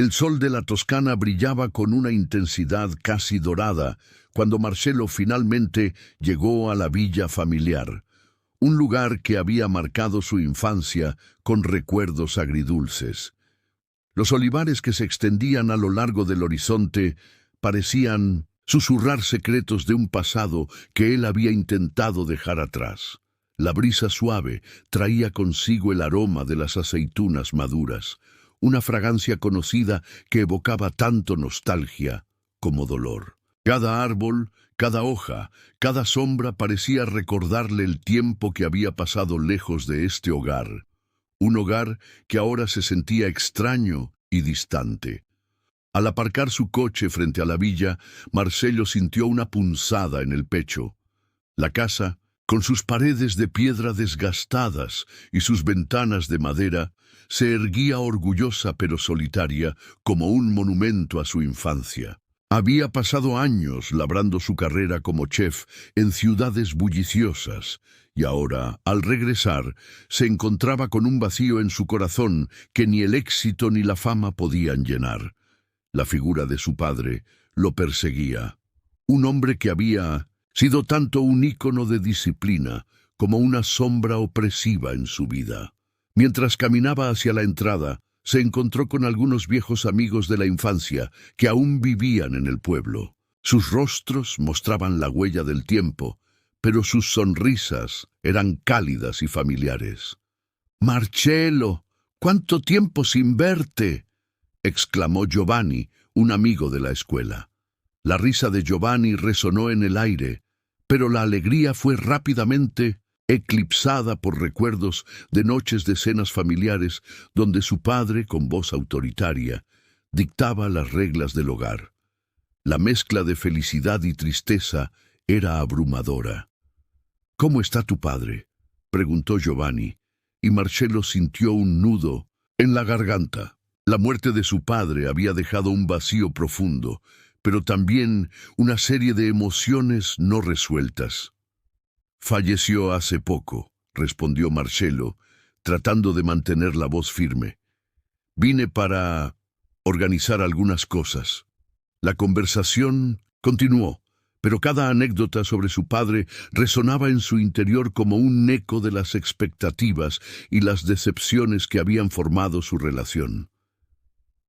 El sol de la Toscana brillaba con una intensidad casi dorada cuando Marcello finalmente llegó a la villa familiar, un lugar que había marcado su infancia con recuerdos agridulces. Los olivares que se extendían a lo largo del horizonte parecían susurrar secretos de un pasado que él había intentado dejar atrás. La brisa suave traía consigo el aroma de las aceitunas maduras, una fragancia conocida que evocaba tanto nostalgia como dolor. Cada árbol, cada hoja, cada sombra parecía recordarle el tiempo que había pasado lejos de este hogar, un hogar que ahora se sentía extraño y distante. Al aparcar su coche frente a la villa, Marcello sintió una punzada en el pecho. La casa, con sus paredes de piedra desgastadas y sus ventanas de madera, se erguía orgullosa pero solitaria como un monumento a su infancia. Había pasado años labrando su carrera como chef en ciudades bulliciosas, y ahora, al regresar, se encontraba con un vacío en su corazón que ni el éxito ni la fama podían llenar. La figura de su padre lo perseguía. Un hombre que había sido tanto un ícono de disciplina como una sombra opresiva en su vida. Mientras caminaba hacia la entrada, se encontró con algunos viejos amigos de la infancia que aún vivían en el pueblo. Sus rostros mostraban la huella del tiempo, pero sus sonrisas eran cálidas y familiares. «Marcello, ¿cuánto tiempo sin verte?», exclamó Giovanni, un amigo de la escuela. La risa de Giovanni resonó en el aire, pero la alegría fue rápidamente eclipsada por recuerdos de noches de cenas familiares donde su padre, con voz autoritaria, dictaba las reglas del hogar. La mezcla de felicidad y tristeza era abrumadora. «¿Cómo está tu padre?», preguntó Giovanni, y Marcello sintió un nudo en la garganta. La muerte de su padre había dejado un vacío profundo, pero también una serie de emociones no resueltas. «Falleció hace poco», respondió Marcello, tratando de mantener la voz firme. «Vine para organizar algunas cosas». La conversación continuó, pero cada anécdota sobre su padre resonaba en su interior como un eco de las expectativas y las decepciones que habían formado su relación.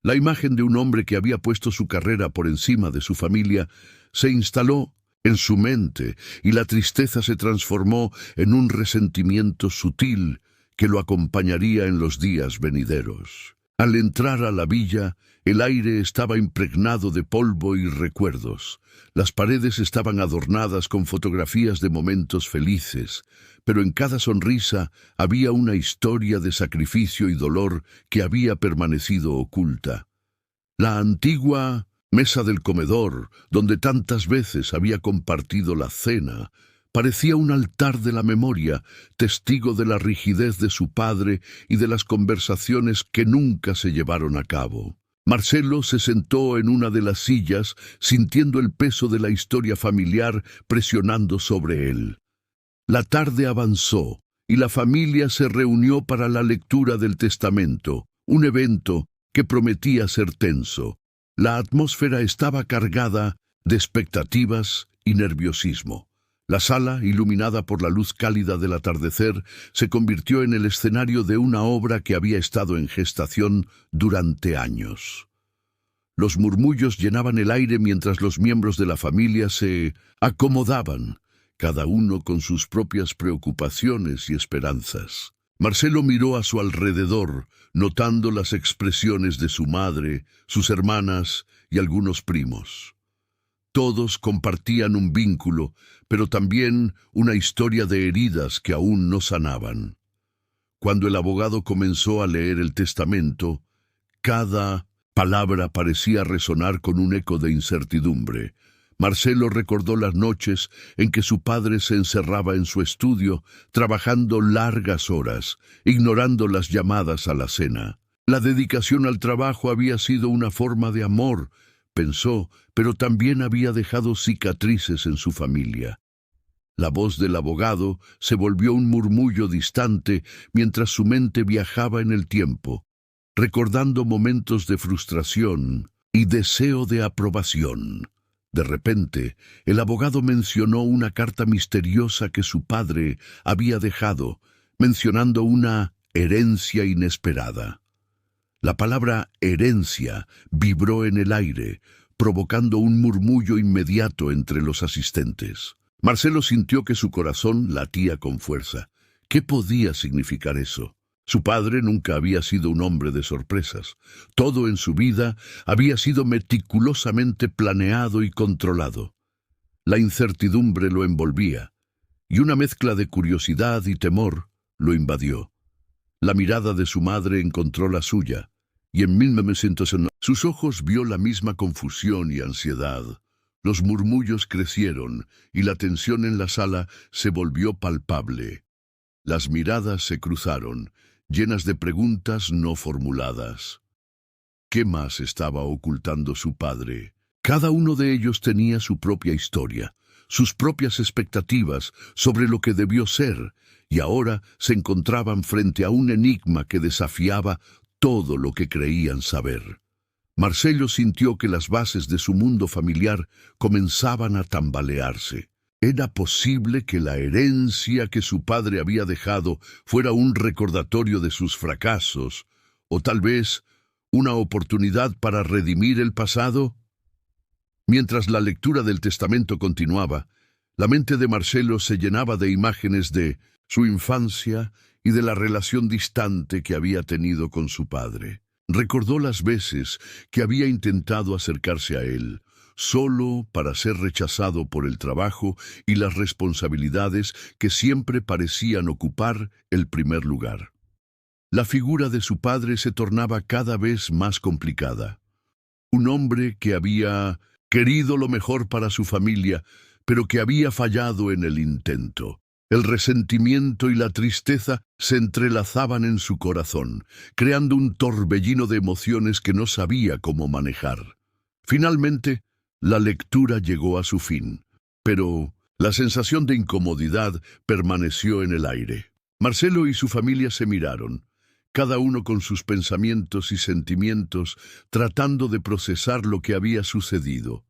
La imagen de un hombre que había puesto su carrera por encima de su familia se instaló en su mente, y la tristeza se transformó en un resentimiento sutil que lo acompañaría en los días venideros. Al entrar a la villa, el aire estaba impregnado de polvo y recuerdos. Las paredes estaban adornadas con fotografías de momentos felices, pero en cada sonrisa había una historia de sacrificio y dolor que había permanecido oculta. La antigua mesa del comedor, donde tantas veces había compartido la cena, parecía un altar de la memoria, testigo de la rigidez de su padre y de las conversaciones que nunca se llevaron a cabo. Marcello se sentó en una de las sillas, sintiendo el peso de la historia familiar presionando sobre él. La tarde avanzó, y la familia se reunió para la lectura del testamento, un evento que prometía ser tenso. La atmósfera estaba cargada de expectativas y nerviosismo. La sala, iluminada por la luz cálida del atardecer, se convirtió en el escenario de una obra que había estado en gestación durante años. Los murmullos llenaban el aire mientras los miembros de la familia se acomodaban, cada uno con sus propias preocupaciones y esperanzas. Marcello miró a su alrededor, notando las expresiones de su madre, sus hermanas y algunos primos. Todos compartían un vínculo, pero también una historia de heridas que aún no sanaban. Cuando el abogado comenzó a leer el testamento, cada palabra parecía resonar con un eco de incertidumbre. Marcello recordó las noches en que su padre se encerraba en su estudio, trabajando largas horas, ignorando las llamadas a la cena. La dedicación al trabajo había sido una forma de amor, pensó, pero también había dejado cicatrices en su familia. La voz del abogado se volvió un murmullo distante mientras su mente viajaba en el tiempo. recordando momentos de frustración y deseo de aprobación. De repente, el abogado mencionó una carta misteriosa que su padre había dejado, mencionando una herencia inesperada. La palabra herencia vibró en el aire, provocando un murmullo inmediato entre los asistentes. Marcelo sintió que su corazón latía con fuerza. ¿Qué podía significar eso? Su padre nunca había sido un hombre de sorpresas. Todo en su vida había sido meticulosamente planeado y controlado. La incertidumbre lo envolvía, y una mezcla de curiosidad y temor lo invadió. La mirada de su madre encontró la suya, y en 1909 sus ojos vio la misma confusión y ansiedad. Los murmullos crecieron, y la tensión en la sala se volvió palpable. Las miradas se cruzaron, llenas de preguntas no formuladas. ¿Qué más estaba ocultando su padre? Cada uno de ellos tenía su propia historia, sus propias expectativas sobre lo que debió ser, y ahora se encontraban frente a un enigma que desafiaba todo lo que creían saber. Marcelo sintió que las bases de su mundo familiar comenzaban a tambalearse. ¿Era posible que la herencia que su padre había dejado fuera un recordatorio de sus fracasos, o tal vez una oportunidad para redimir el pasado? Mientras la lectura del testamento continuaba, la mente de Marcelo se llenaba de imágenes de su infancia y de la relación distante que había tenido con su padre. Recordó las veces que había intentado acercarse a él, solo para ser rechazado por el trabajo y las responsabilidades que siempre parecían ocupar el primer lugar. La figura de su padre se tornaba cada vez más complicada. Un hombre que había querido lo mejor para su familia, pero que había fallado en el intento. El resentimiento y la tristeza se entrelazaban en su corazón, creando un torbellino de emociones que no sabía cómo manejar. Finalmente, la lectura llegó a su fin, pero la sensación de incomodidad permaneció en el aire. Marcelo y su familia se miraron, cada uno con sus pensamientos y sentimientos, tratando de procesar lo que había sucedido.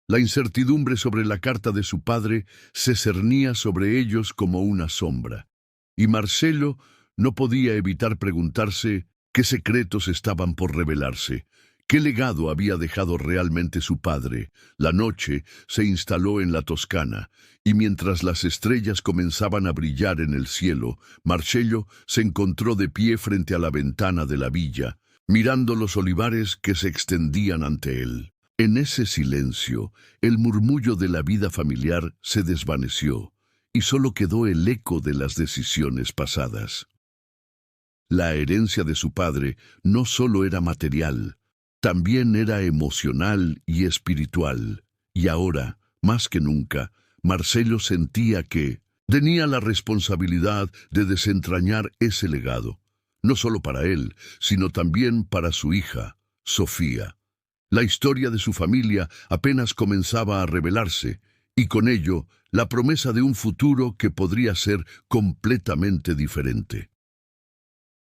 La incertidumbre sobre la carta de su padre se cernía sobre ellos como una sombra, y Marcelo no podía evitar preguntarse qué secretos estaban por revelarse, qué legado había dejado realmente su padre. La noche se instaló en la Toscana, y mientras las estrellas comenzaban a brillar en el cielo, Marcelo se encontró de pie frente a la ventana de la villa, mirando los olivares que se extendían ante él. En ese silencio, el murmullo de la vida familiar se desvaneció, y solo quedó el eco de las decisiones pasadas. La herencia de su padre no solo era material, también era emocional y espiritual, y ahora, más que nunca, Marcelo sentía que tenía la responsabilidad de desentrañar ese legado, no solo para él, sino también para su hija, Sofía. La historia de su familia apenas comenzaba a revelarse, y con ello la promesa de un futuro que podría ser completamente diferente.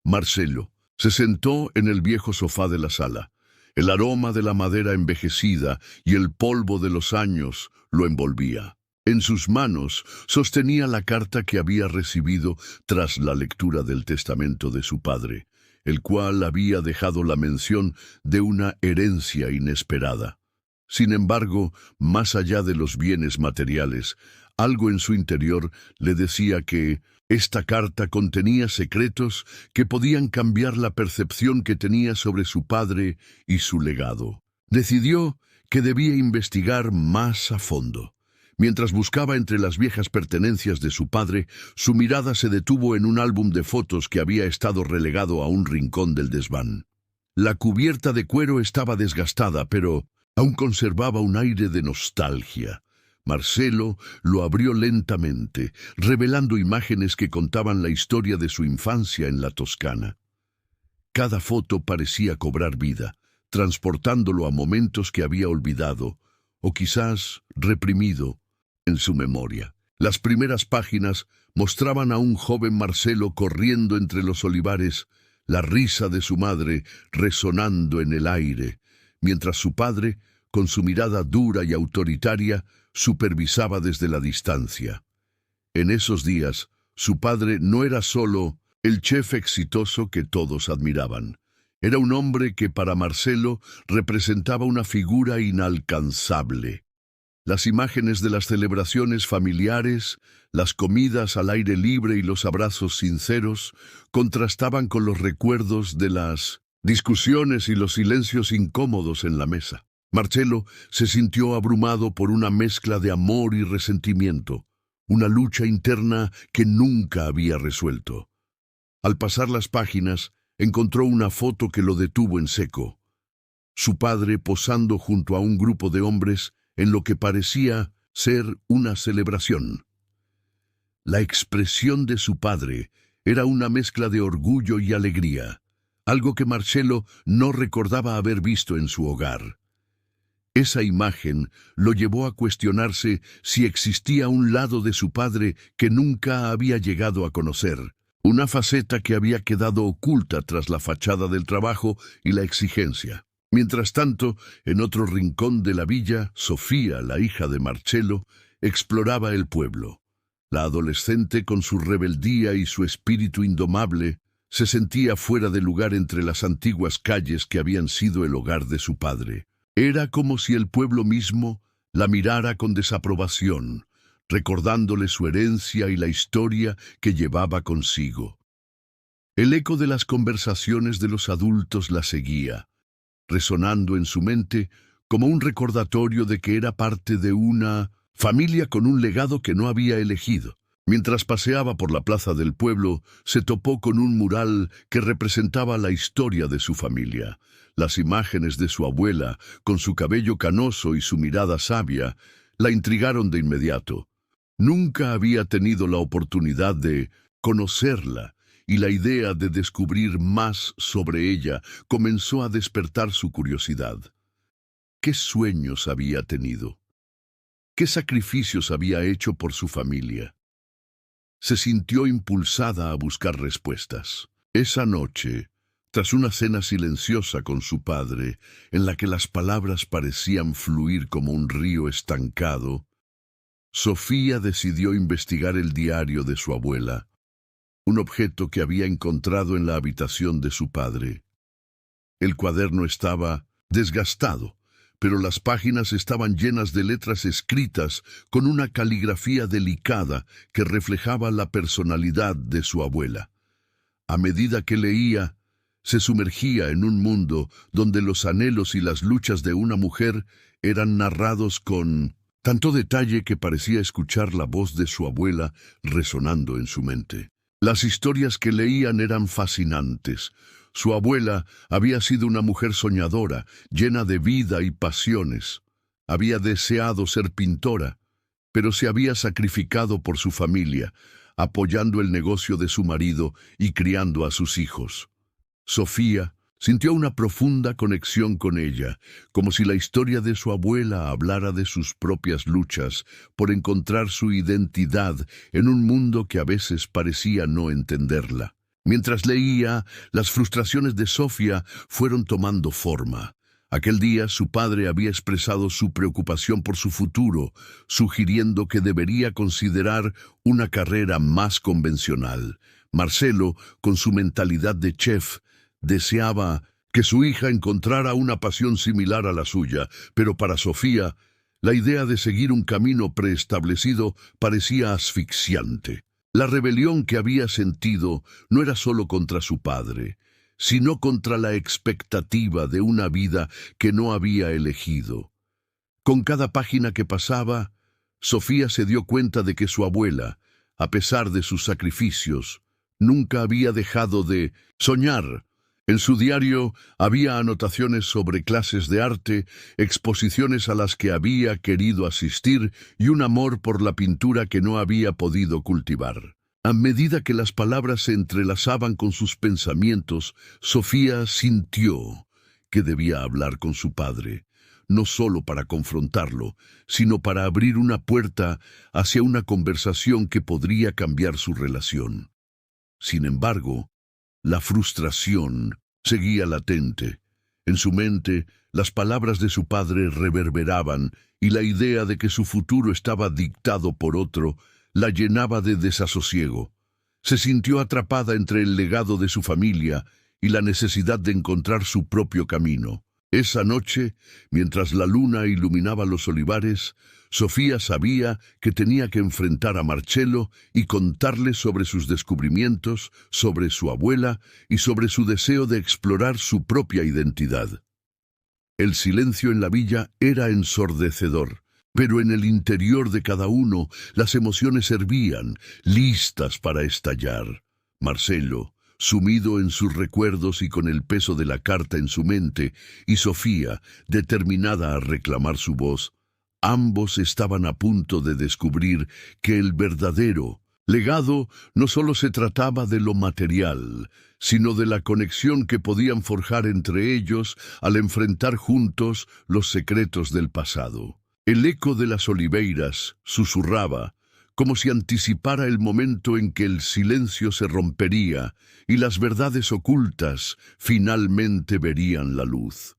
Marcelo se sentó en el viejo sofá de la sala. El aroma de la madera envejecida y el polvo de los años lo envolvía. En sus manos sostenía la carta que había recibido tras la lectura del testamento de su padre, el cual había dejado la mención de una herencia inesperada. Sin embargo, más allá de los bienes materiales, algo en su interior le decía que esta carta contenía secretos que podían cambiar la percepción que tenía sobre su padre y su legado. Decidió que debía investigar más a fondo. Mientras buscaba entre las viejas pertenencias de su padre, su mirada se detuvo en un álbum de fotos que había estado relegado a un rincón del desván. La cubierta de cuero estaba desgastada, pero aún conservaba un aire de nostalgia. Marcelo lo abrió lentamente, revelando imágenes que contaban la historia de su infancia en la Toscana. Cada foto parecía cobrar vida, transportándolo a momentos que había olvidado, o quizás reprimido, en su memoria. Las primeras páginas mostraban a un joven Marcelo corriendo entre los olivares, la risa de su madre resonando en el aire, mientras su padre, con su mirada dura y autoritaria, supervisaba desde la distancia. En esos días, su padre no era solo el chef exitoso que todos admiraban. Era un hombre que para Marcelo representaba una figura inalcanzable. Las imágenes de las celebraciones familiares, las comidas al aire libre y los abrazos sinceros contrastaban con los recuerdos de las discusiones y los silencios incómodos en la mesa. Marcelo se sintió abrumado por una mezcla de amor y resentimiento, una lucha interna que nunca había resuelto. Al pasar las páginas, encontró una foto que lo detuvo en seco. Su padre posando junto a un grupo de hombres en lo que parecía ser una celebración. La expresión de su padre era una mezcla de orgullo y alegría, algo que Marcelo no recordaba haber visto en su hogar. Esa imagen lo llevó a cuestionarse si existía un lado de su padre que nunca había llegado a conocer, una faceta que había quedado oculta tras la fachada del trabajo y la exigencia. Mientras tanto, en otro rincón de la villa, Sofía, la hija de Marcelo, exploraba el pueblo. La adolescente, con su rebeldía y su espíritu indomable, se sentía fuera de lugar entre las antiguas calles que habían sido el hogar de su padre. Era como si el pueblo mismo la mirara con desaprobación, recordándole su herencia y la historia que llevaba consigo. El eco de las conversaciones de los adultos la seguía, resonando en su mente como un recordatorio de que era parte de una familia con un legado que no había elegido. Mientras paseaba por la plaza del pueblo, se topó con un mural que representaba la historia de su familia. Las imágenes de su abuela, con su cabello canoso y su mirada sabia, la intrigaron de inmediato. Nunca había tenido la oportunidad de conocerla, y la idea de descubrir más sobre ella comenzó a despertar su curiosidad. ¿Qué sueños había tenido? ¿Qué sacrificios había hecho por su familia? Se sintió impulsada a buscar respuestas. Esa noche, tras una cena silenciosa con su padre, en la que las palabras parecían fluir como un río estancado, Sofía decidió investigar el diario de su abuela, un objeto que había encontrado en la habitación de su padre. El cuaderno estaba desgastado, pero las páginas estaban llenas de letras escritas con una caligrafía delicada que reflejaba la personalidad de su abuela. A medida que leía, se sumergía en un mundo donde los anhelos y las luchas de una mujer eran narrados con tanto detalle que parecía escuchar la voz de su abuela resonando en su mente. Las historias que leían eran fascinantes. Su abuela había sido una mujer soñadora, llena de vida y pasiones. Había deseado ser pintora, pero se había sacrificado por su familia, apoyando el negocio de su marido y criando a sus hijos. Sofía sintió una profunda conexión con ella, como si la historia de su abuela hablara de sus propias luchas por encontrar su identidad en un mundo que a veces parecía no entenderla. Mientras leía, las frustraciones de Sofía fueron tomando forma. Aquel día su padre había expresado su preocupación por su futuro, sugiriendo que debería considerar una carrera más convencional. Marcelo, con su mentalidad de chef, deseaba que su hija encontrara una pasión similar a la suya, pero para Sofía, la idea de seguir un camino preestablecido parecía asfixiante. La rebelión que había sentido no era solo contra su padre, sino contra la expectativa de una vida que no había elegido. Con cada página que pasaba, Sofía se dio cuenta de que su abuela, a pesar de sus sacrificios, nunca había dejado de soñar. En su diario había anotaciones sobre clases de arte, exposiciones a las que había querido asistir y un amor por la pintura que no había podido cultivar. A medida que las palabras se entrelazaban con sus pensamientos, Sofía sintió que debía hablar con su padre, no solo para confrontarlo, sino para abrir una puerta hacia una conversación que podría cambiar su relación. Sin embargo, La frustración seguía latente. En su mente, las palabras de su padre reverberaban y la idea de que su futuro estaba dictado por otro la llenaba de desasosiego. Se sintió atrapada entre el legado de su familia y la necesidad de encontrar su propio camino. Esa noche, mientras la luna iluminaba los olivares, Sofía sabía que tenía que enfrentar a Marcello y contarle sobre sus descubrimientos, sobre su abuela y sobre su deseo de explorar su propia identidad. El silencio en la villa era ensordecedor, pero en el interior de cada uno las emociones hervían, listas para estallar. Marcello, sumido en sus recuerdos y con el peso de la carta en su mente, y Sofía, determinada a reclamar su voz, ambos estaban a punto de descubrir que el verdadero legado no solo se trataba de lo material, sino de la conexión que podían forjar entre ellos al enfrentar juntos los secretos del pasado. El eco de las oliveiras susurraba, como si anticipara el momento en que el silencio se rompería y las verdades ocultas finalmente verían la luz.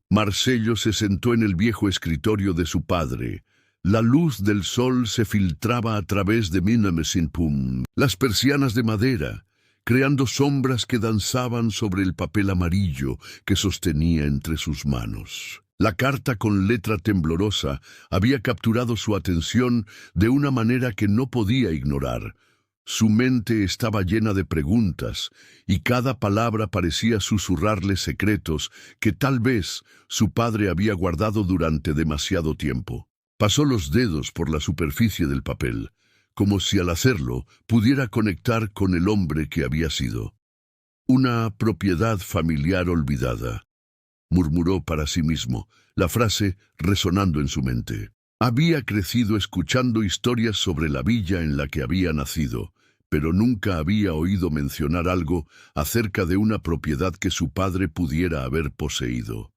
Marcello se sentó en el viejo escritorio de su padre. La luz del sol se filtraba a través de Minamesimpum, las persianas de madera, creando sombras que danzaban sobre el papel amarillo que sostenía entre sus manos. La carta con letra temblorosa había capturado su atención de una manera que no podía ignorar. Su mente estaba llena de preguntas, y cada palabra parecía susurrarle secretos que tal vez su padre había guardado durante demasiado tiempo. Pasó los dedos por la superficie del papel, como si al hacerlo pudiera conectar con el hombre que había sido. Una propiedad familiar olvidada, murmuró para sí mismo, la frase resonando en su mente. Había crecido escuchando historias sobre la villa en la que había nacido, pero nunca había oído mencionar algo acerca de una propiedad que su padre pudiera haber poseído.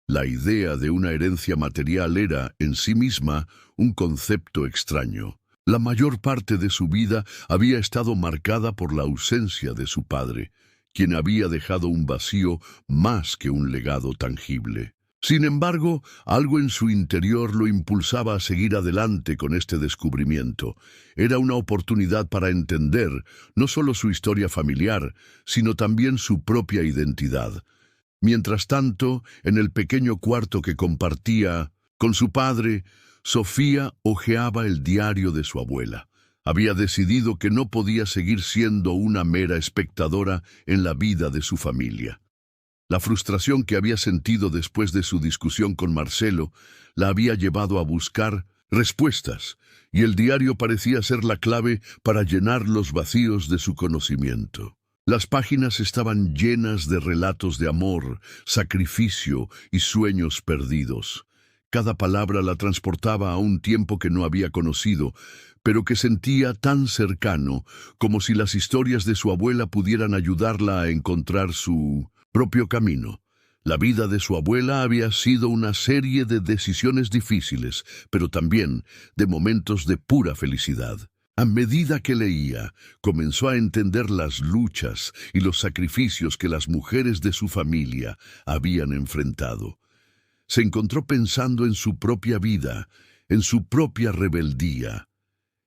La idea de una herencia material era, en sí misma, un concepto extraño. La mayor parte de su vida había estado marcada por la ausencia de su padre, quien había dejado un vacío más que un legado tangible. Sin embargo, algo en su interior lo impulsaba a seguir adelante con este descubrimiento. Era una oportunidad para entender no solo su historia familiar, sino también su propia identidad. Mientras tanto, en el pequeño cuarto que compartía con su padre, Sofía hojeaba el diario de su abuela. Había decidido que no podía seguir siendo una mera espectadora en la vida de su familia. La frustración que había sentido después de su discusión con Marcello la había llevado a buscar respuestas, y el diario parecía ser la clave para llenar los vacíos de su conocimiento. Las páginas estaban llenas de relatos de amor, sacrificio y sueños perdidos. Cada palabra la transportaba a un tiempo que no había conocido, pero que sentía tan cercano, como si las historias de su abuela pudieran ayudarla a encontrar su propio camino. La vida de su abuela había sido una serie de decisiones difíciles, pero también de momentos de pura felicidad. A medida que leía, comenzó a entender las luchas y los sacrificios que las mujeres de su familia habían enfrentado. Se encontró pensando en su propia vida, en su propia rebeldía.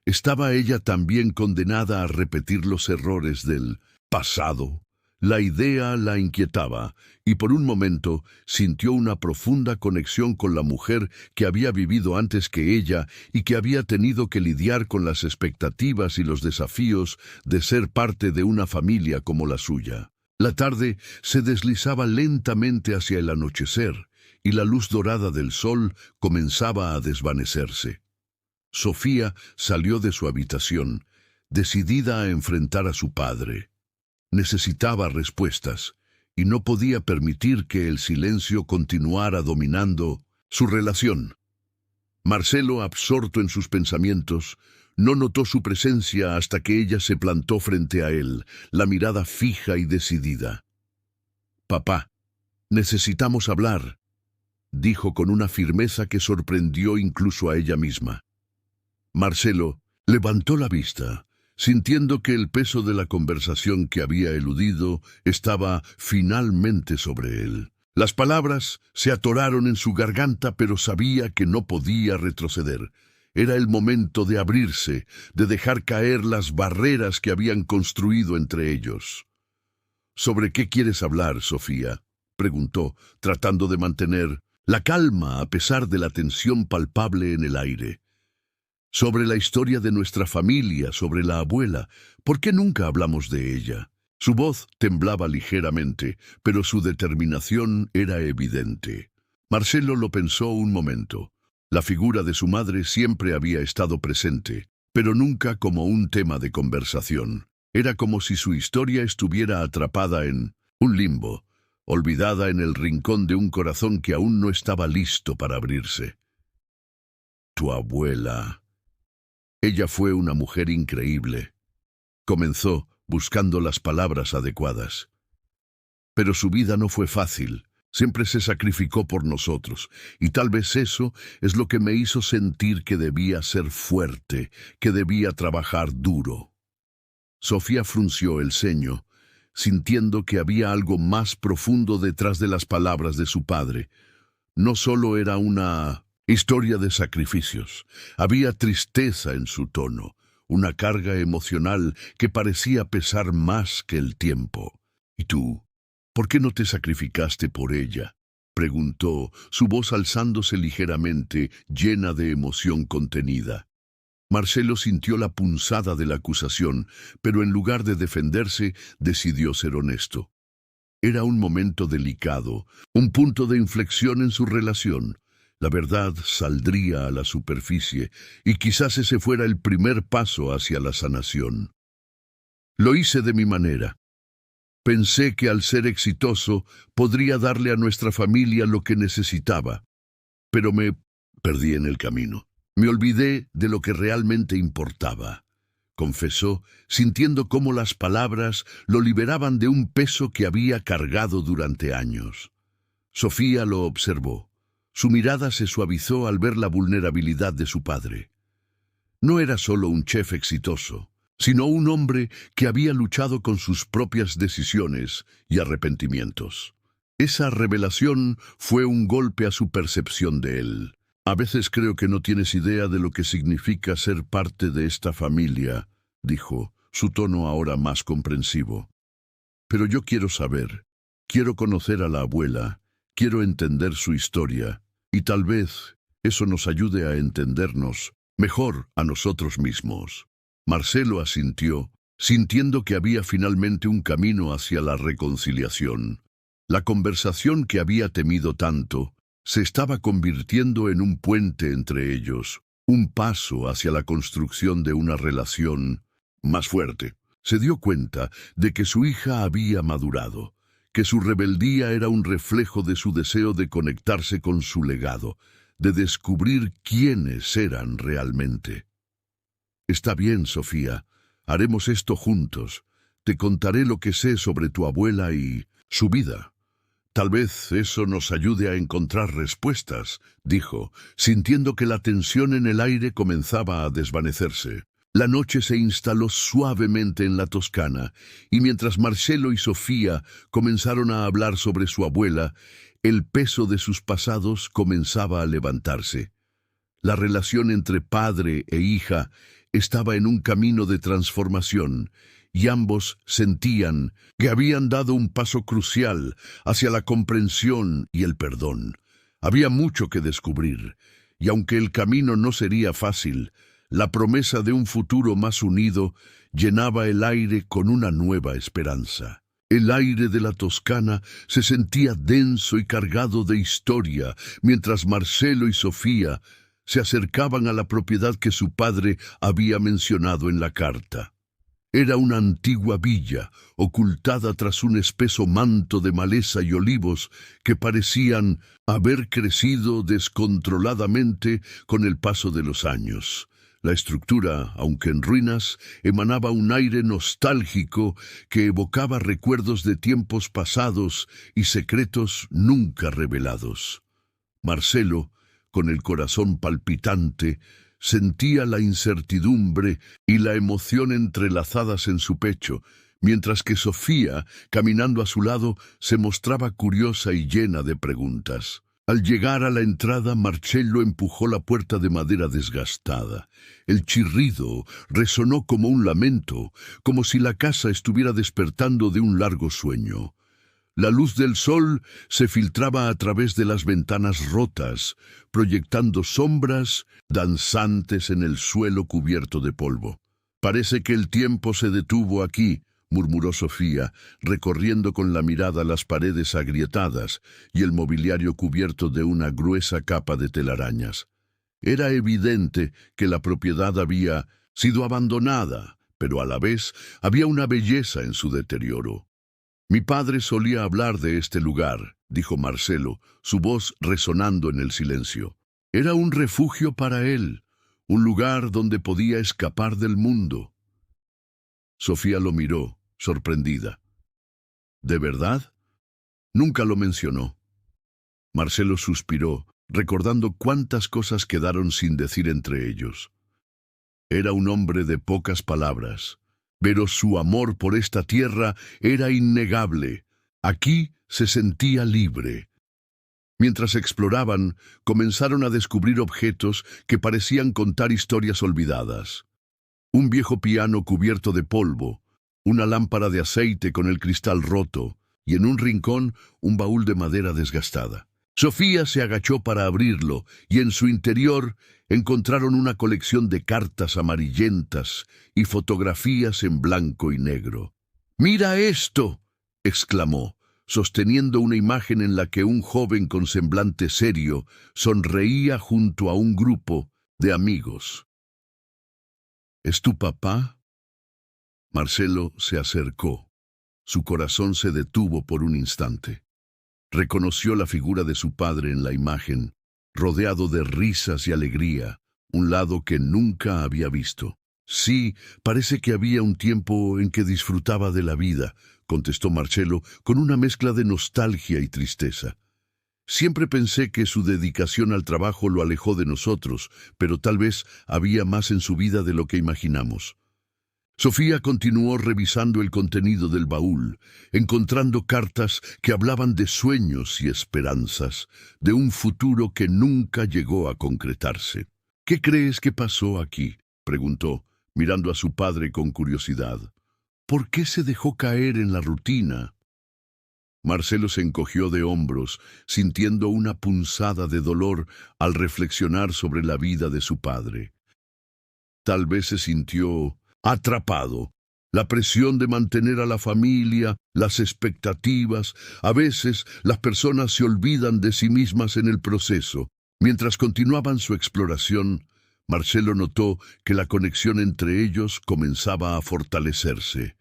¿Estaba ella también condenada a repetir los errores del pasado? La idea la inquietaba, y por un momento sintió una profunda conexión con la mujer que había vivido antes que ella y que había tenido que lidiar con las expectativas y los desafíos de ser parte de una familia como la suya. La tarde se deslizaba lentamente hacia el anochecer, y la luz dorada del sol comenzaba a desvanecerse. Sofía salió de su habitación, decidida a enfrentar a su padre. Necesitaba respuestas, y no podía permitir que el silencio continuara dominando su relación. Marcello, absorto en sus pensamientos, no notó su presencia hasta que ella se plantó frente a él, la mirada fija y decidida. «Papá, necesitamos hablar», dijo con una firmeza que sorprendió incluso a ella misma. Marcello levantó la vista, sintiendo que el peso de la conversación que había eludido estaba finalmente sobre él. Las palabras se atoraron en su garganta, pero sabía que no podía retroceder. Era el momento de abrirse, de dejar caer las barreras que habían construido entre ellos. ¿Sobre qué quieres hablar, Sofía?, preguntó, tratando de mantener la calma a pesar de la tensión palpable en el aire. Sobre la historia de nuestra familia, sobre la abuela. ¿Por qué nunca hablamos de ella? Su voz temblaba ligeramente, pero su determinación era evidente. Marcelo lo pensó un momento. La figura de su madre siempre había estado presente, pero nunca como un tema de conversación. Era como si su historia estuviera atrapada en un limbo, olvidada en el rincón de un corazón que aún no estaba listo para abrirse. Tu abuela. Ella fue una mujer increíble. Comenzó buscando las palabras adecuadas. Pero su vida no fue fácil. Siempre se sacrificó por nosotros, y tal vez eso es lo que me hizo sentir que debía ser fuerte, que debía trabajar duro. Sofía frunció el ceño, sintiendo que había algo más profundo detrás de las palabras de su padre. No solo era una historia de sacrificios, había tristeza en su tono, una carga emocional que parecía pesar más que el tiempo. ¿Y tú? ¿Por qué no te sacrificaste por ella?, preguntó, su voz alzándose ligeramente, llena de emoción contenida. Marcelo sintió la punzada de la acusación, pero en lugar de defenderse, decidió ser honesto. Era un momento delicado, un punto de inflexión en su relación. La verdad saldría a la superficie, y quizás ese fuera el primer paso hacia la sanación. Lo hice de mi manera. Pensé que al ser exitoso podría darle a nuestra familia lo que necesitaba, pero me perdí en el camino. Me olvidé de lo que realmente importaba, confesó, sintiendo cómo las palabras lo liberaban de un peso que había cargado durante años. Sofía lo observó. Su mirada se suavizó al ver la vulnerabilidad de su padre. No era solo un chef exitoso, sino un hombre que había luchado con sus propias decisiones y arrepentimientos. Esa revelación fue un golpe a su percepción de él. A veces creo que no tienes idea de lo que significa ser parte de esta familia, dijo, su tono ahora más comprensivo. Pero yo quiero saber, quiero conocer a la abuela, quiero entender su historia, y tal vez eso nos ayude a entendernos mejor a nosotros mismos. Marcelo asintió, sintiendo que había finalmente un camino hacia la reconciliación. La conversación que había temido tanto se estaba convirtiendo en un puente entre ellos, un paso hacia la construcción de una relación más fuerte. Se dio cuenta de que su hija había madurado, que su rebeldía era un reflejo de su deseo de conectarse con su legado, de descubrir quiénes eran realmente. Está bien, Sofía, haremos esto juntos. Te contaré lo que sé sobre tu abuela y su vida. Tal vez eso nos ayude a encontrar respuestas, dijo, sintiendo que la tensión en el aire comenzaba a desvanecerse. La noche se instaló suavemente en la Toscana, y mientras Marcelo y Sofía comenzaron a hablar sobre su abuela, el peso de sus pasados comenzaba a levantarse. La relación entre padre e hija estaba en un camino de transformación, y ambos sentían que habían dado un paso crucial hacia la comprensión y el perdón. Había mucho que descubrir, y aunque el camino no sería fácil, la promesa de un futuro más unido llenaba el aire con una nueva esperanza. El aire de la Toscana se sentía denso y cargado de historia, mientras Marcelo y Sofía se acercaban a la propiedad que su padre había mencionado en la carta. Era una antigua villa, ocultada tras un espeso manto de maleza y olivos que parecían haber crecido descontroladamente con el paso de los años. La estructura, aunque en ruinas, emanaba un aire nostálgico que evocaba recuerdos de tiempos pasados y secretos nunca revelados. Marcelo, con el corazón palpitante, Sentía la incertidumbre y la emoción entrelazadas en su pecho, mientras que Sofía, caminando a su lado, se mostraba curiosa y llena de preguntas. Al llegar a la entrada, Marcello empujó la puerta de madera desgastada. El chirrido resonó como un lamento, como si la casa estuviera despertando de un largo sueño. La luz del sol se filtraba a través de las ventanas rotas, proyectando sombras danzantes en el suelo cubierto de polvo. «Parece que el tiempo se detuvo aquí», murmuró Sofía, recorriendo con la mirada las paredes agrietadas y el mobiliario cubierto de una gruesa capa de telarañas. Era evidente que la propiedad había sido abandonada, pero a la vez había una belleza en su deterioro. «Mi padre solía hablar de este lugar», dijo Marcelo, su voz resonando en el silencio. «Era un refugio para él, un lugar donde podía escapar del mundo». Sofía lo miró, sorprendida. «¿De verdad?» Nunca lo mencionó. Marcelo suspiró, recordando cuántas cosas quedaron sin decir entre ellos. Era un hombre de pocas palabras, pero su amor por esta tierra era innegable. Aquí se sentía libre. Mientras exploraban, comenzaron a descubrir objetos que parecían contar historias olvidadas. Un viejo piano cubierto de polvo, una lámpara de aceite con el cristal roto, y en un rincón un baúl de madera desgastada. Sofía se agachó para abrirlo, y en su interior encontraron una colección de cartas amarillentas y fotografías en blanco y negro. «¡Mira esto!», exclamó, sosteniendo una imagen en la que un joven con semblante serio sonreía junto a un grupo de amigos. «¿Es tu papá?». Marcelo se acercó. Su corazón se detuvo por un instante. Reconoció la figura de su padre en la imagen, rodeado de risas y alegría, un lado que nunca había visto. «Sí, parece que había un tiempo en que disfrutaba de la vida», contestó Marcelo con una mezcla de nostalgia y tristeza. «Siempre pensé que su dedicación al trabajo lo alejó de nosotros, pero tal vez había más en su vida de lo que imaginamos». Sofía continuó revisando el contenido del baúl, encontrando cartas que hablaban de sueños y esperanzas, de un futuro que nunca llegó a concretarse. «¿Qué crees que pasó aquí?», preguntó, mirando a su padre con curiosidad. «¿Por qué se dejó caer en la rutina?». Marcelo se encogió de hombros, sintiendo una punzada de dolor al reflexionar sobre la vida de su padre. Tal vez se sintió atrapado. La presión de mantener a la familia, las expectativas, a veces las personas se olvidan de sí mismas en el proceso. Mientras continuaban su exploración, Marcelo notó que la conexión entre ellos comenzaba a fortalecerse.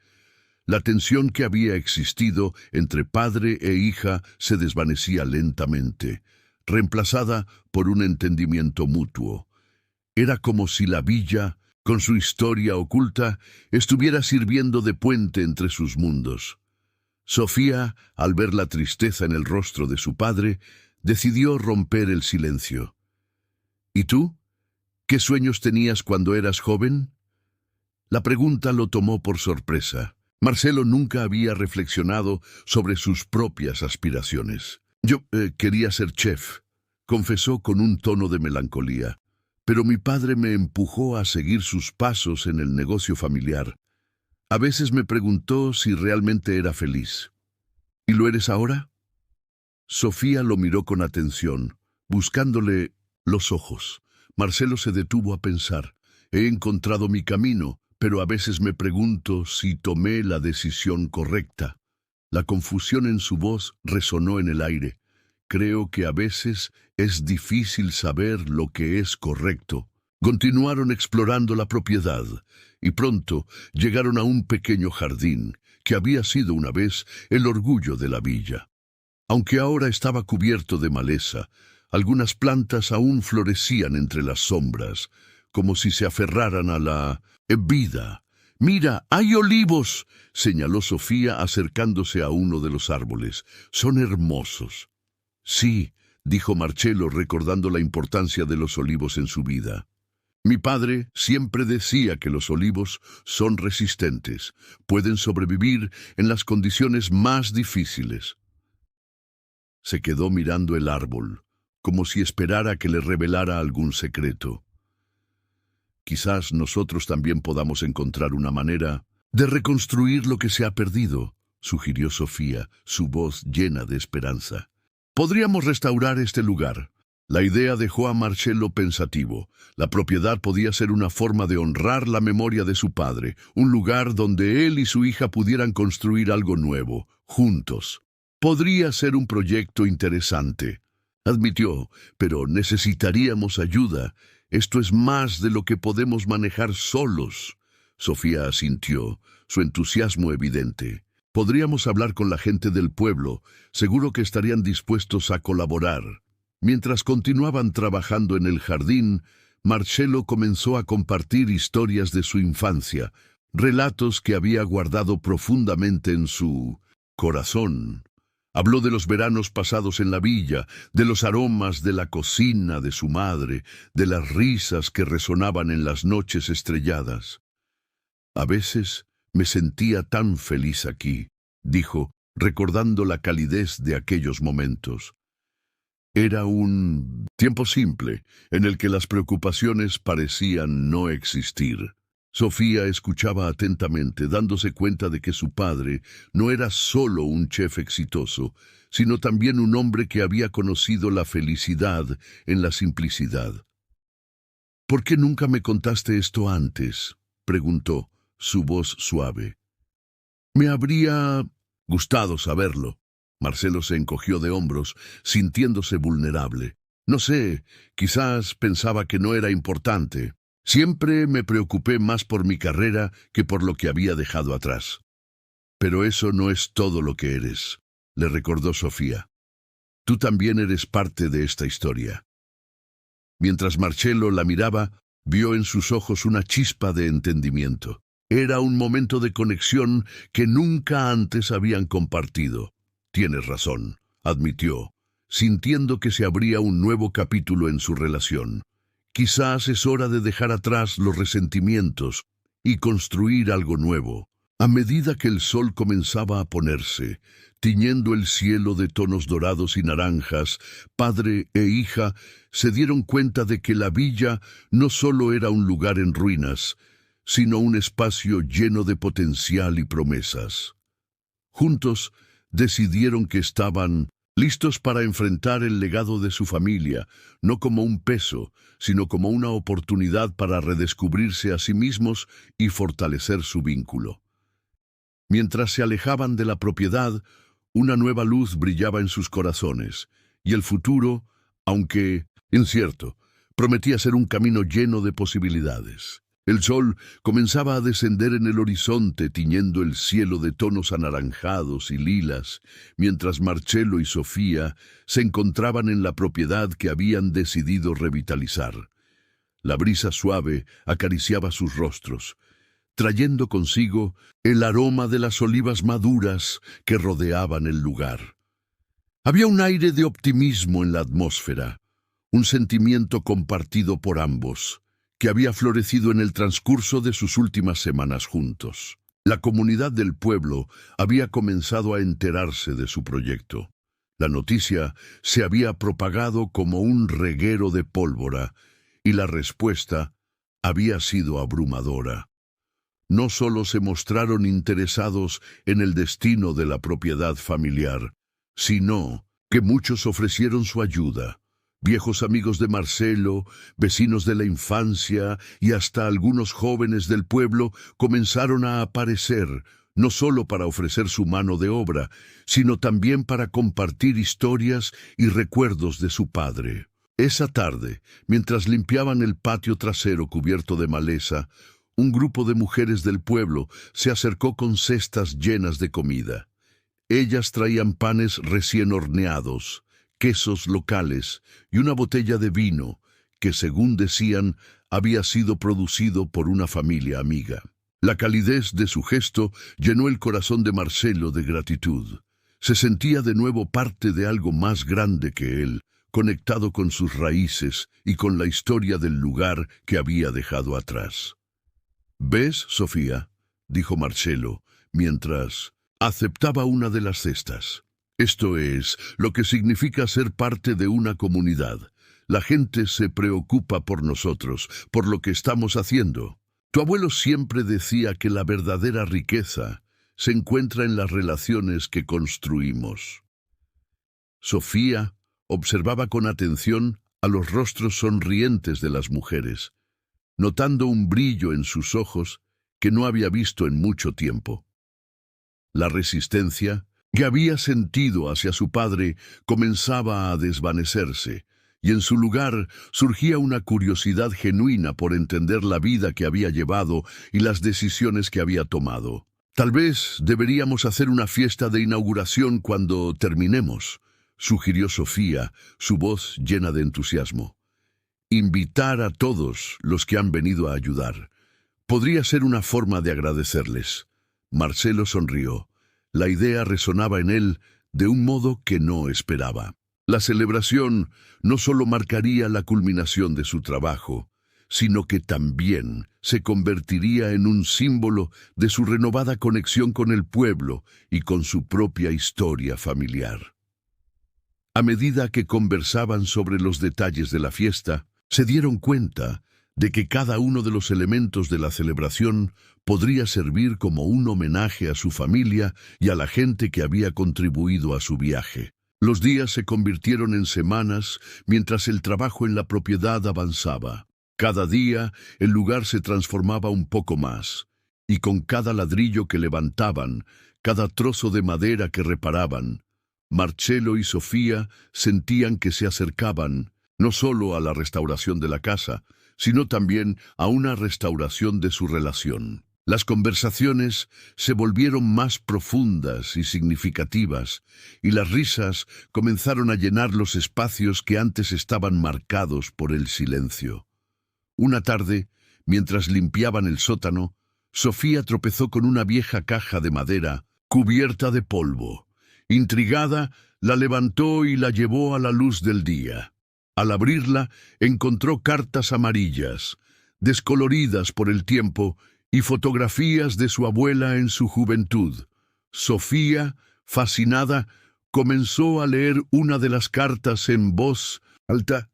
La tensión que había existido entre padre e hija se desvanecía lentamente, reemplazada por un entendimiento mutuo. Era como si la villa, con su historia oculta, estuviera sirviendo de puente entre sus mundos. Sofía, al ver la tristeza en el rostro de su padre, decidió romper el silencio. «¿Y tú? ¿Qué sueños tenías cuando eras joven?». La pregunta lo tomó por sorpresa. Marcelo nunca había reflexionado sobre sus propias aspiraciones. «Yo quería ser chef», confesó con un tono de melancolía. «Pero mi padre me empujó a seguir sus pasos en el negocio familiar. A veces me preguntó si realmente era feliz». «¿Y lo eres ahora?». Sofía lo miró con atención, buscándole los ojos. Marcelo se detuvo a pensar. «He encontrado mi camino, pero a veces me pregunto si tomé la decisión correcta». La confusión en su voz resonó en el aire. «Creo que a veces es difícil saber lo que es correcto». Continuaron explorando la propiedad, y pronto llegaron a un pequeño jardín, que había sido una vez el orgullo de la villa. Aunque ahora estaba cubierto de maleza, algunas plantas aún florecían entre las sombras, como si se aferraran a la vida. «Mira, hay olivos», señaló Sofía acercándose a uno de los árboles. «Son hermosos». «Sí», dijo Marcelo recordando la importancia de los olivos en su vida. Mi padre siempre decía que los olivos son resistentes, pueden sobrevivir en las condiciones más difíciles. Se quedó mirando el árbol, como si esperara que le revelara algún secreto. Quizás nosotros también podamos encontrar una manera de reconstruir lo que se ha perdido, sugirió Sofía, su voz llena de esperanza. Podríamos restaurar este lugar. La idea dejó a Marcello pensativo. La propiedad podía ser una forma de honrar la memoria de su padre, un lugar donde él y su hija pudieran construir algo nuevo, juntos. Podría ser un proyecto interesante, admitió, pero necesitaríamos ayuda. Esto es más de lo que podemos manejar solos. Sofía asintió, su entusiasmo evidente. Podríamos hablar con la gente del pueblo, seguro que estarían dispuestos a colaborar. Mientras continuaban trabajando en el jardín, Marcello comenzó a compartir historias de su infancia, relatos que había guardado profundamente en su corazón. Habló de los veranos pasados en la villa, de los aromas de la cocina de su madre, de las risas que resonaban en las noches estrelladas. A veces me sentía tan feliz aquí, dijo, recordando la calidez de aquellos momentos. Era un tiempo simple, en el que las preocupaciones parecían no existir. Sofía escuchaba atentamente, dándose cuenta de que su padre no era solo un chef exitoso, sino también un hombre que había conocido la felicidad en la simplicidad. «¿Por qué nunca me contaste esto antes?», preguntó, su voz suave. «Me habría gustado saberlo». Marcello se encogió de hombros, sintiéndose vulnerable. «No sé, quizás pensaba que no era importante. Siempre me preocupé más por mi carrera que por lo que había dejado atrás». «Pero eso no es todo lo que eres», le recordó Sofía. «Tú también eres parte de esta historia». Mientras Marcello la miraba, vio en sus ojos una chispa de entendimiento. Era un momento de conexión que nunca antes habían compartido. «Tienes razón», admitió, sintiendo que se abría un nuevo capítulo en su relación. «Quizás es hora de dejar atrás los resentimientos y construir algo nuevo». A medida que el sol comenzaba a ponerse, tiñendo el cielo de tonos dorados y naranjas, padre e hija se dieron cuenta de que la villa no solo era un lugar en ruinas, sino un espacio lleno de potencial y promesas. Juntos decidieron que estaban listos para enfrentar el legado de su familia, no como un peso, sino como una oportunidad para redescubrirse a sí mismos y fortalecer su vínculo. Mientras se alejaban de la propiedad, una nueva luz brillaba en sus corazones, y el futuro, aunque incierto, prometía ser un camino lleno de posibilidades. El sol comenzaba a descender en el horizonte, tiñendo el cielo de tonos anaranjados y lilas, mientras Marcello y Sofía se encontraban en la propiedad que habían decidido revitalizar. La brisa suave acariciaba sus rostros, trayendo consigo el aroma de las olivas maduras que rodeaban el lugar. Había un aire de optimismo en la atmósfera, un sentimiento compartido por ambos, que había florecido en el transcurso de sus últimas semanas juntos. La comunidad del pueblo había comenzado a enterarse de su proyecto. La noticia se había propagado como un reguero de pólvora, y la respuesta había sido abrumadora. No solo se mostraron interesados en el destino de la propiedad familiar, sino que muchos ofrecieron su ayuda. Viejos amigos de Marcello, vecinos de la infancia y hasta algunos jóvenes del pueblo comenzaron a aparecer, no solo para ofrecer su mano de obra, sino también para compartir historias y recuerdos de su padre. Esa tarde, mientras limpiaban el patio trasero cubierto de maleza, un grupo de mujeres del pueblo se acercó con cestas llenas de comida. Ellas traían panes recién horneados, quesos locales y una botella de vino que, según decían, había sido producido por una familia amiga. La calidez de su gesto llenó el corazón de Marcello de gratitud. Se sentía de nuevo parte de algo más grande que él, conectado con sus raíces y con la historia del lugar que había dejado atrás. «¿Ves, Sofía?», dijo Marcelo, mientras aceptaba una de las cestas. «Esto es lo que significa ser parte de una comunidad. La gente se preocupa por nosotros, por lo que estamos haciendo. Tu abuelo siempre decía que la verdadera riqueza se encuentra en las relaciones que construimos». Sofía observaba con atención a los rostros sonrientes de las mujeres, notando un brillo en sus ojos que no había visto en mucho tiempo. La resistencia que había sentido hacia su padre comenzaba a desvanecerse, y en su lugar surgía una curiosidad genuina por entender la vida que había llevado y las decisiones que había tomado. «Tal vez deberíamos hacer una fiesta de inauguración cuando terminemos», sugirió Sofía, su voz llena de entusiasmo. «Invitar a todos los que han venido a ayudar. Podría ser una forma de agradecerles». Marcelo sonrió. La idea resonaba en él de un modo que no esperaba. La celebración no solo marcaría la culminación de su trabajo, sino que también se convertiría en un símbolo de su renovada conexión con el pueblo y con su propia historia familiar. A medida que conversaban sobre los detalles de la fiesta, se dieron cuenta de que cada uno de los elementos de la celebración podría servir como un homenaje a su familia y a la gente que había contribuido a su viaje. Los días se convirtieron en semanas mientras el trabajo en la propiedad avanzaba. Cada día el lugar se transformaba un poco más, y con cada ladrillo que levantaban, cada trozo de madera que reparaban, Marcelo y Sofía sentían que se acercaban no solo a la restauración de la casa, sino también a una restauración de su relación. Las conversaciones se volvieron más profundas y significativas, y las risas comenzaron a llenar los espacios que antes estaban marcados por el silencio. Una tarde, mientras limpiaban el sótano, Sofía tropezó con una vieja caja de madera cubierta de polvo. Intrigada, la levantó y la llevó a la luz del día. Al abrirla, encontró cartas amarillas, descoloridas por el tiempo, y fotografías de su abuela en su juventud. Sofía, fascinada, comenzó a leer una de las cartas en voz alta.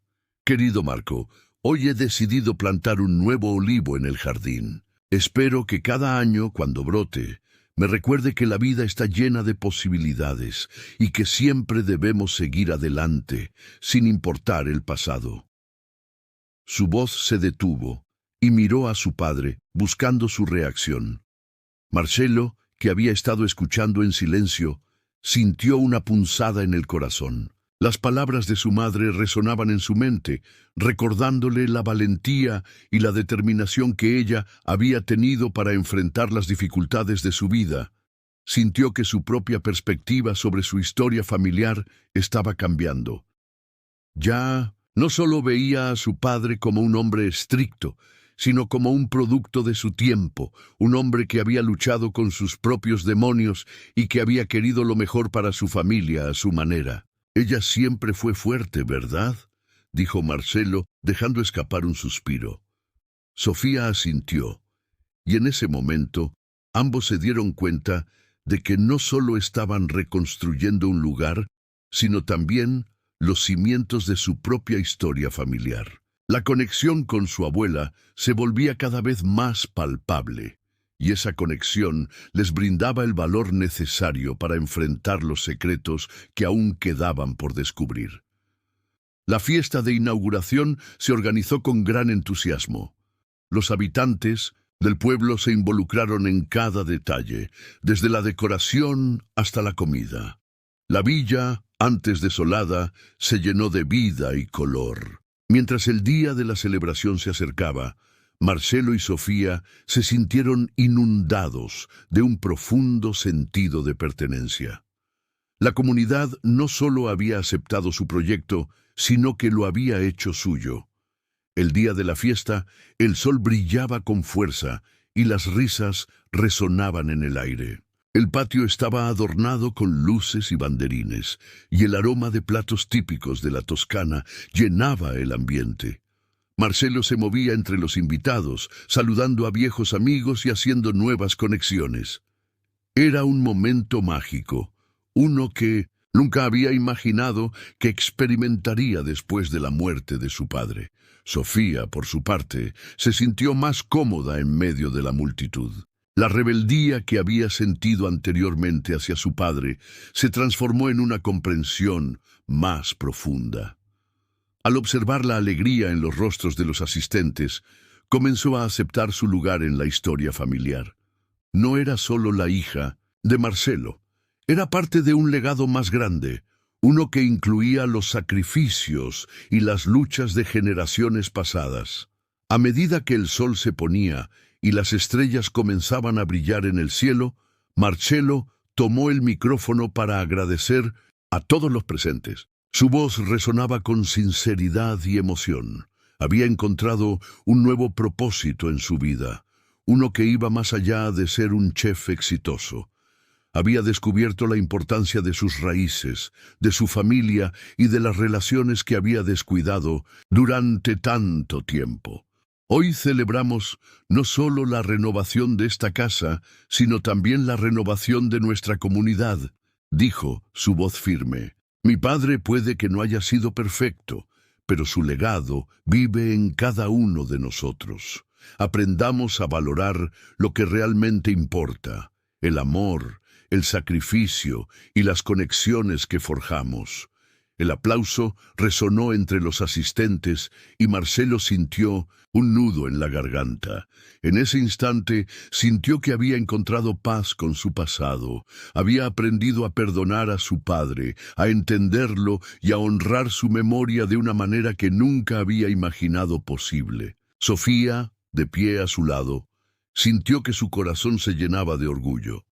«Querido Marco, hoy he decidido plantar un nuevo olivo en el jardín. Espero que cada año, cuando brote, me recuerde que la vida está llena de posibilidades y que siempre debemos seguir adelante, sin importar el pasado». Su voz se detuvo y miró a su padre, buscando su reacción. Marcelo, que había estado escuchando en silencio, sintió una punzada en el corazón. Las palabras de su madre resonaban en su mente, recordándole la valentía y la determinación que ella había tenido para enfrentar las dificultades de su vida. Sintió que su propia perspectiva sobre su historia familiar estaba cambiando. Ya no solo veía a su padre como un hombre estricto, sino como un producto de su tiempo, un hombre que había luchado con sus propios demonios y que había querido lo mejor para su familia a su manera. «Ella siempre fue fuerte, ¿verdad?», dijo Marcelo, dejando escapar un suspiro. Sofía asintió, y en ese momento ambos se dieron cuenta de que no solo estaban reconstruyendo un lugar, sino también los cimientos de su propia historia familiar. La conexión con su abuela se volvía cada vez más palpable, y esa conexión les brindaba el valor necesario para enfrentar los secretos que aún quedaban por descubrir. La fiesta de inauguración se organizó con gran entusiasmo. Los habitantes del pueblo se involucraron en cada detalle, desde la decoración hasta la comida. La villa, antes desolada, se llenó de vida y color. Mientras el día de la celebración se acercaba, Marcelo y Sofía se sintieron inundados de un profundo sentido de pertenencia. La comunidad no solo había aceptado su proyecto, sino que lo había hecho suyo. El día de la fiesta, el sol brillaba con fuerza y las risas resonaban en el aire. El patio estaba adornado con luces y banderines, y el aroma de platos típicos de la Toscana llenaba el ambiente. Marcelo se movía entre los invitados, saludando a viejos amigos y haciendo nuevas conexiones. Era un momento mágico, uno que nunca había imaginado que experimentaría después de la muerte de su padre. Sofía, por su parte, se sintió más cómoda en medio de la multitud. La rebeldía que había sentido anteriormente hacia su padre se transformó en una comprensión más profunda. Al observar la alegría en los rostros de los asistentes, comenzó a aceptar su lugar en la historia familiar. No era solo la hija de Marcelo, era parte de un legado más grande, uno que incluía los sacrificios y las luchas de generaciones pasadas. A medida que el sol se ponía y las estrellas comenzaban a brillar en el cielo, Marcelo tomó el micrófono para agradecer a todos los presentes. Su voz resonaba con sinceridad y emoción. Había encontrado un nuevo propósito en su vida, uno que iba más allá de ser un chef exitoso. Había descubierto la importancia de sus raíces, de su familia y de las relaciones que había descuidado durante tanto tiempo. Hoy celebramos no solo la renovación de esta casa, sino también la renovación de nuestra comunidad, dijo, su voz firme. Mi padre puede que no haya sido perfecto, pero su legado vive en cada uno de nosotros. Aprendamos a valorar lo que realmente importa, el amor, el sacrificio y las conexiones que forjamos. El aplauso resonó entre los asistentes y Marcelo sintió un nudo en la garganta. En ese instante sintió que había encontrado paz con su pasado, había aprendido a perdonar a su padre, a entenderlo y a honrar su memoria de una manera que nunca había imaginado posible. Sofía, de pie a su lado, sintió que su corazón se llenaba de orgullo.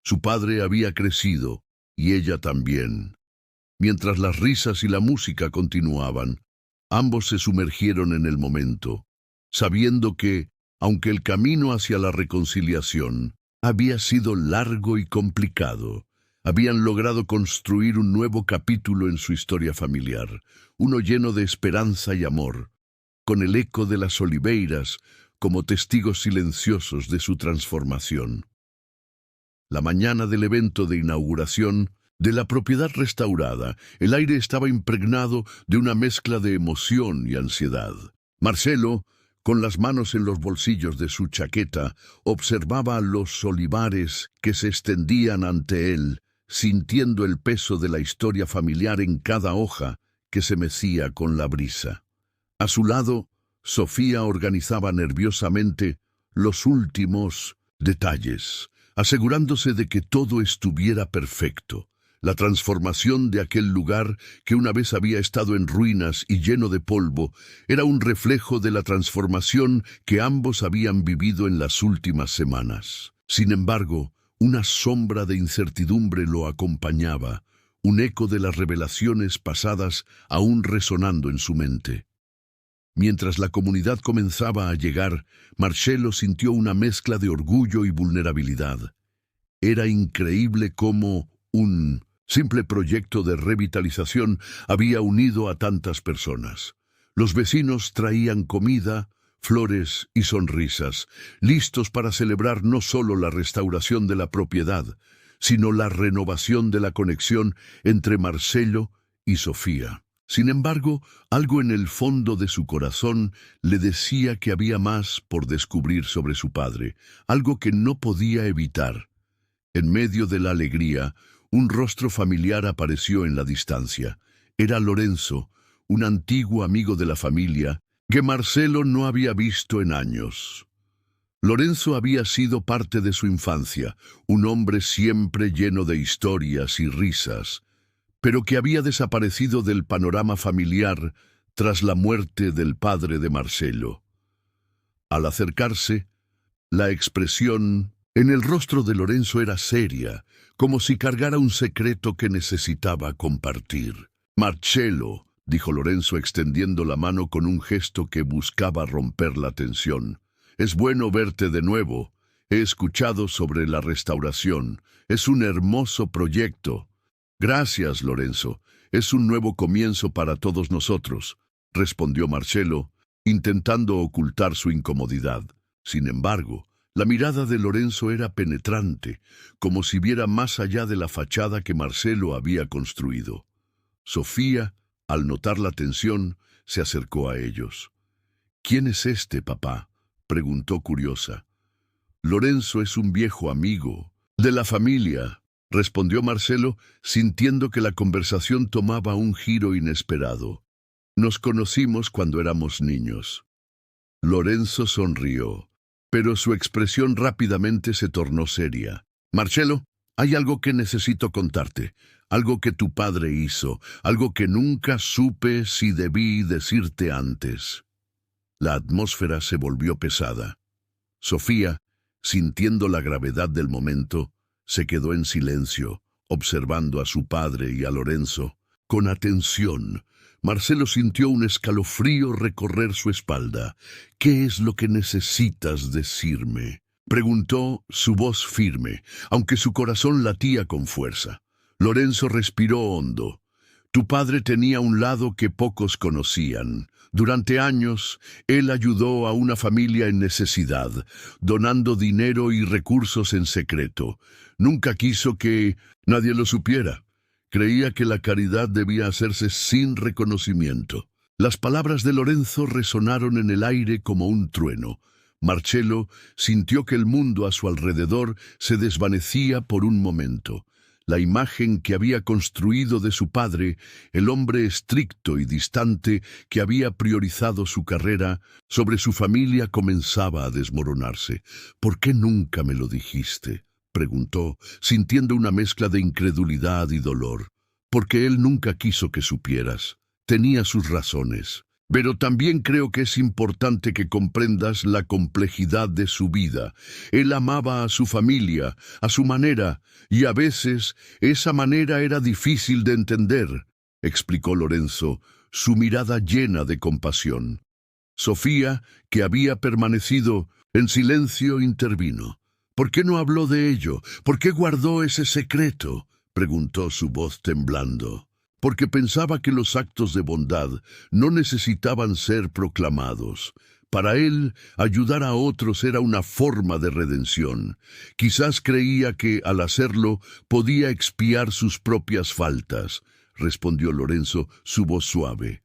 Su padre había crecido, y ella también. Mientras las risas y la música continuaban, ambos se sumergieron en el momento, sabiendo que, aunque el camino hacia la reconciliación había sido largo y complicado, habían logrado construir un nuevo capítulo en su historia familiar, uno lleno de esperanza y amor, con el eco de las oliveiras como testigos silenciosos de su transformación. La mañana del evento de inauguración de la propiedad restaurada, el aire estaba impregnado de una mezcla de emoción y ansiedad. Marcelo, con las manos en los bolsillos de su chaqueta, observaba los olivares que se extendían ante él, sintiendo el peso de la historia familiar en cada hoja que se mecía con la brisa. A su lado, Sofía organizaba nerviosamente los últimos detalles, asegurándose de que todo estuviera perfecto. La transformación de aquel lugar, que una vez había estado en ruinas y lleno de polvo, era un reflejo de la transformación que ambos habían vivido en las últimas semanas. Sin embargo, una sombra de incertidumbre lo acompañaba, un eco de las revelaciones pasadas aún resonando en su mente. Mientras la comunidad comenzaba a llegar, Marcelo sintió una mezcla de orgullo y vulnerabilidad. Era increíble cómo un simple proyecto de revitalización había unido a tantas personas. Los vecinos traían comida, flores y sonrisas, listos para celebrar no solo la restauración de la propiedad, sino la renovación de la conexión entre Marcelo y Sofía. Sin embargo, algo en el fondo de su corazón le decía que había más por descubrir sobre su padre, algo que no podía evitar. En medio de la alegría, un rostro familiar apareció en la distancia. Era Lorenzo, un antiguo amigo de la familia, que Marcelo no había visto en años. Lorenzo había sido parte de su infancia, un hombre siempre lleno de historias y risas, pero que había desaparecido del panorama familiar tras la muerte del padre de Marcelo. Al acercarse, la expresión en el rostro de Lorenzo era seria, como si cargara un secreto que necesitaba compartir. «Marcelo», dijo Lorenzo extendiendo la mano con un gesto que buscaba romper la tensión. «Es bueno verte de nuevo. He escuchado sobre la restauración. Es un hermoso proyecto. Gracias, Lorenzo. Es un nuevo comienzo para todos nosotros, respondió Marcelo, intentando ocultar su incomodidad. Sin embargo, la mirada de Lorenzo era penetrante, como si viera más allá de la fachada que Marcelo había construido. Sofía, al notar la tensión, se acercó a ellos. «¿Quién es este, papá?», preguntó curiosa. «Lorenzo es un viejo amigo de la familia», respondió Marcelo, sintiendo que la conversación tomaba un giro inesperado. «Nos conocimos cuando éramos niños». Lorenzo sonrió, pero su expresión rápidamente se tornó seria. «Marcelo, hay algo que necesito contarte, algo que tu padre hizo, algo que nunca supe si debí decirte antes». La atmósfera se volvió pesada. Sofía, sintiendo la gravedad del momento, se quedó en silencio, observando a su padre y a Lorenzo. Con atención, Marcelo sintió un escalofrío recorrer su espalda. «¿Qué es lo que necesitas decirme?», preguntó, su voz firme, aunque su corazón latía con fuerza. Lorenzo respiró hondo. «Tu padre tenía un lado que pocos conocían. Durante años, él ayudó a una familia en necesidad, donando dinero y recursos en secreto. Nunca quiso que nadie lo supiera. Creía que la caridad debía hacerse sin reconocimiento». Las palabras de Lorenzo resonaron en el aire como un trueno. Marcelo sintió que el mundo a su alrededor se desvanecía por un momento. La imagen que había construido de su padre, el hombre estricto y distante que había priorizado su carrera, sobre su familia comenzaba a desmoronarse. «¿Por qué nunca me lo dijiste?», preguntó, sintiendo una mezcla de incredulidad y dolor. «Porque él nunca quiso que supieras. Tenía sus razones. Pero también creo que es importante que comprendas la complejidad de su vida. Él amaba a su familia, a su manera, y a veces esa manera era difícil de entender», explicó Lorenzo, su mirada llena de compasión. Sofía, que había permanecido en silencio, intervino. «¿Por qué no habló de ello? ¿Por qué guardó ese secreto?», preguntó, su voz temblando. «Porque pensaba que los actos de bondad no necesitaban ser proclamados. Para él, ayudar a otros era una forma de redención. Quizás creía que, al hacerlo, podía expiar sus propias faltas», respondió Lorenzo, su voz suave.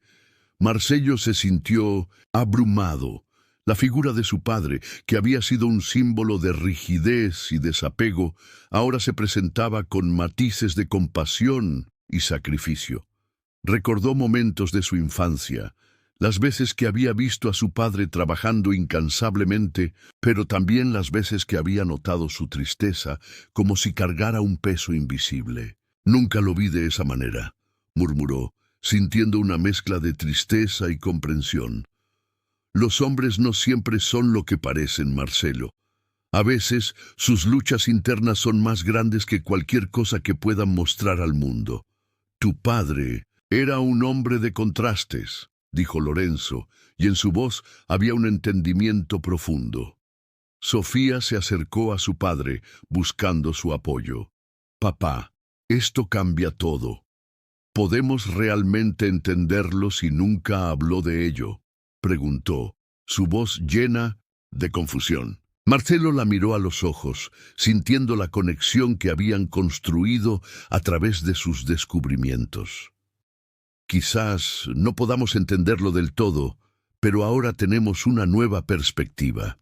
Marcelo se sintió abrumado. La figura de su padre, que había sido un símbolo de rigidez y desapego, ahora se presentaba con matices de compasión y sacrificio. Recordó momentos de su infancia, las veces que había visto a su padre trabajando incansablemente, pero también las veces que había notado su tristeza, como si cargara un peso invisible. «Nunca lo vi de esa manera», murmuró, sintiendo una mezcla de tristeza y comprensión. «Los hombres no siempre son lo que parecen, Marcelo. A veces, sus luchas internas son más grandes que cualquier cosa que puedan mostrar al mundo. Tu padre era un hombre de contrastes», dijo Lorenzo, y en su voz había un entendimiento profundo. Sofía se acercó a su padre, buscando su apoyo. «Papá, esto cambia todo. ¿Podemos realmente entenderlo si nunca habló de ello?», preguntó, su voz llena de confusión. Marcelo la miró a los ojos, sintiendo la conexión que habían construido a través de sus descubrimientos. «Quizás no podamos entenderlo del todo, pero ahora tenemos una nueva perspectiva.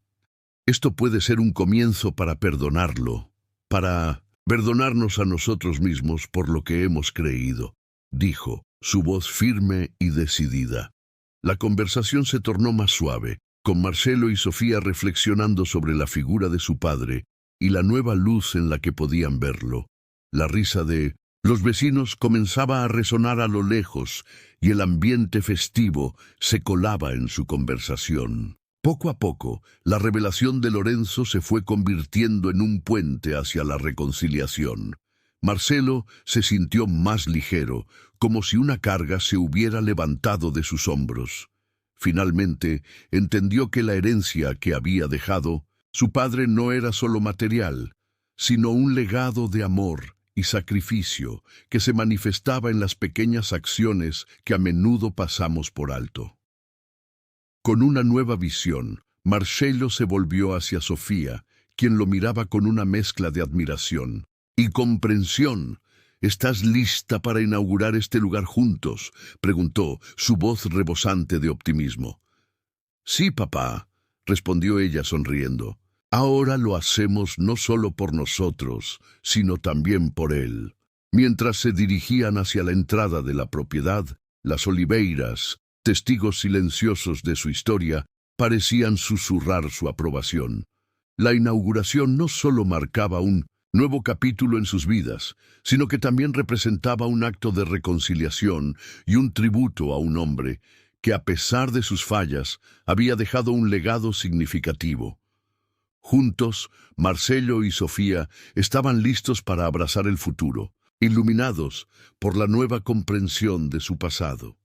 Esto puede ser un comienzo para perdonarlo, para perdonarnos a nosotros mismos por lo que hemos creído», dijo, su voz firme y decidida. La conversación se tornó más suave, con Marcelo y Sofía reflexionando sobre la figura de su padre y la nueva luz en la que podían verlo. La risa de los vecinos comenzaba a resonar a lo lejos y el ambiente festivo se colaba en su conversación. Poco a poco, la revelación de Lorenzo se fue convirtiendo en un puente hacia la reconciliación. Marcelo se sintió más ligero, como si una carga se hubiera levantado de sus hombros. Finalmente, entendió que la herencia que había dejado Su padre no era solo material, sino un legado de amor y sacrificio que se manifestaba en las pequeñas acciones que a menudo pasamos por alto. Con una nueva visión, Marcello se volvió hacia Sofía, quien lo miraba con una mezcla de admiración y comprensión. ¿Estás lista para inaugurar este lugar juntos?, preguntó, su voz rebosante de optimismo. Sí, papá, respondió ella sonriendo. Ahora lo hacemos no solo por nosotros, sino también por él. Mientras se dirigían hacia la entrada de la propiedad, las oliveiras, testigos silenciosos de su historia, parecían susurrar su aprobación. La inauguración no solo marcaba un nuevo capítulo en sus vidas, sino que también representaba un acto de reconciliación y un tributo a un hombre que, a pesar de sus fallas, había dejado un legado significativo. Juntos, Marcello y Sofía estaban listos para abrazar el futuro, iluminados por la nueva comprensión de su pasado.